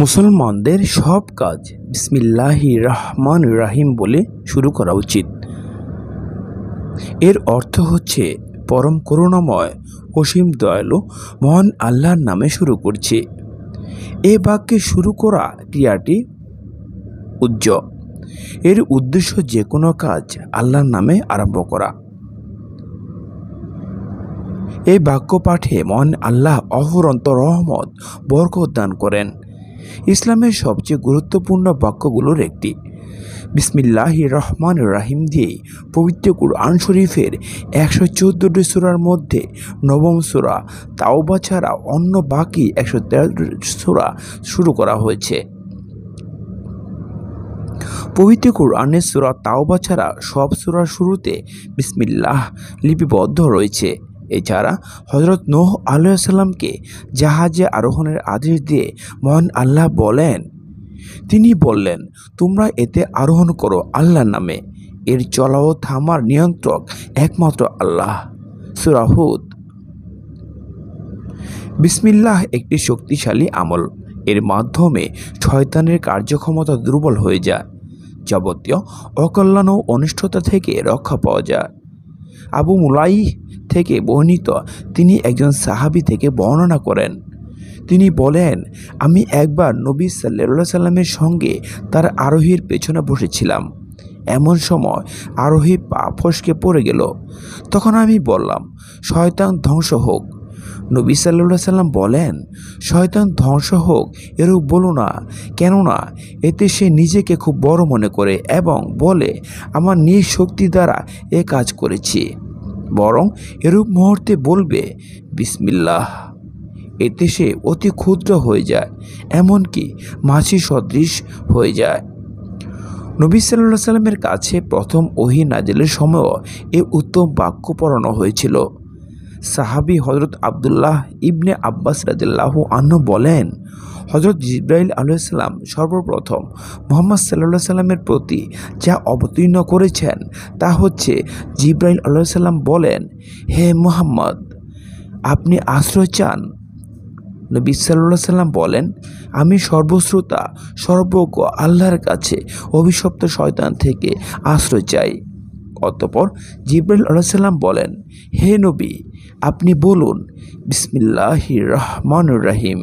মুসলমানদের সব কাজ বিসমিল্লাহির রহমানির রহিম বলে শুরু করা উচিত। এর অর্থ হচ্ছে পরম করুণাময় অসীম দয়ালু মহান আল্লাহর নামে শুরু করছি। এ বাক্যে শুরু করা ক্রিয়াটি উজ্জ্বল। এর উদ্দেশ্য যে কোনো কাজ আল্লাহর নামে আরম্ভ করা। এই বাক্য পাঠে মহান আল্লাহ অফুরন্ত রহমত বরকত দান করেন। ইসলামের সবচেয়ে গুরুত্বপূর্ণ বাক্যগুলোর একটি। বিসমিল্লাহির রহমানির রহিম দিয়ে পবিত্র কুরআন শরীফের 114টি সূরার মধ্যে নবম সূরা তাওবা ছাড়া অন্য বাকি 113 সূরা শুরু করা হয়েছে। পবিত্র কুরআনের সূরা তাওবা ছাড়া সব সূরার শুরুতে বিসমিল্লাহ লিপিবদ্ধ রয়েছে। এছাড়া হযরত নূহ আলাইহিস সালামকে জাহাজে আরোহণের আদেশ দিয়ে মহান আল্লাহ বলেন, তিনি বললেন, তোমরা এতে আরোহণ করো আল্লাহর নামে, এর চলা ও থামার নিয়ন্ত্রক একমাত্র আল্লাহ। সূরা হুদ। বিসমিল্লাহ একটি শক্তিশালী আমল। এর মাধ্যমে শয়তানের কার্যক্ষমতা দুর্বল হয়ে যায়, যাবতীয় অকল্যাণ ও অনিষ্টতা থেকে রক্ষা পাওয়া যায়। আবু মুলাইহ থেকে বর্ণিত, তিনি একজন সাহাবী থেকে বর্ণনা করেন, তিনি বলেন, আমি একবার নবী সাল্লাল্লাহু আলাইহি সাল্লামের সঙ্গে তার আরোহীর পেছনে বসেছিলাম। এমন সময় আরোহী পা ফসকে পড়ে গেল। তখন আমি বললাম, শয়তান ধ্বংস হোক। নবী সাল্লাল্লাহু আলাইহি সাল্লাম বলেন, শয়তান ধ্বংস হোক এরূপ বলো না, কেননা এতে সে নিজেকে খুব বড় মনে করে এবং বলে, আমার নিজ শক্তি দ্বারা এ কাজ করেছি। বরং এরূপ মুহূর্তে বলবে বিসমিল্লাহ। এতে সে অতি ক্ষুদ্র হয়ে যায়, এমনকি মাছি সদৃশ হয়ে যায়। নবী সাল্লাল্লাহু আলাইহি সাল্লামের কাছে প্রথম ওহী নাজিলের সময়ও এ উত্তম বাক্য পড়ানো হয়েছিল। সাহাবী হযরত আব্দুল্লাহ ইবনে আব্বাস রাদিয়াল্লাহু আনহু বলেন, হযরত জিবরাইল আলাইহিস সালাম সর্বপ্রথম মুহাম্মদ সাল্লাল্লাহু আলাইহি সাল্লামের প্রতি যা অবতীর্ণ করেছেন তা হচ্ছে, জিবরাইল আলাইহিস সালাম বলেন, হে মুহাম্মদ, আপনি আশ্রয় চান? নবী সাল্লাল্লাহু আলাইহি সাল্লাম বলেন, আমি সর্বশ্রোতা সর্বজ্ঞ আল্লাহর কাছে অভিশপ্ত শয়তান থেকে আশ্রয় চাই। অতঃপর জিবরাইল আলাইহিস সালাম বলেন, হে নবী, আপনি বলুন বিসমিল্লাহির রহমানির রহিম।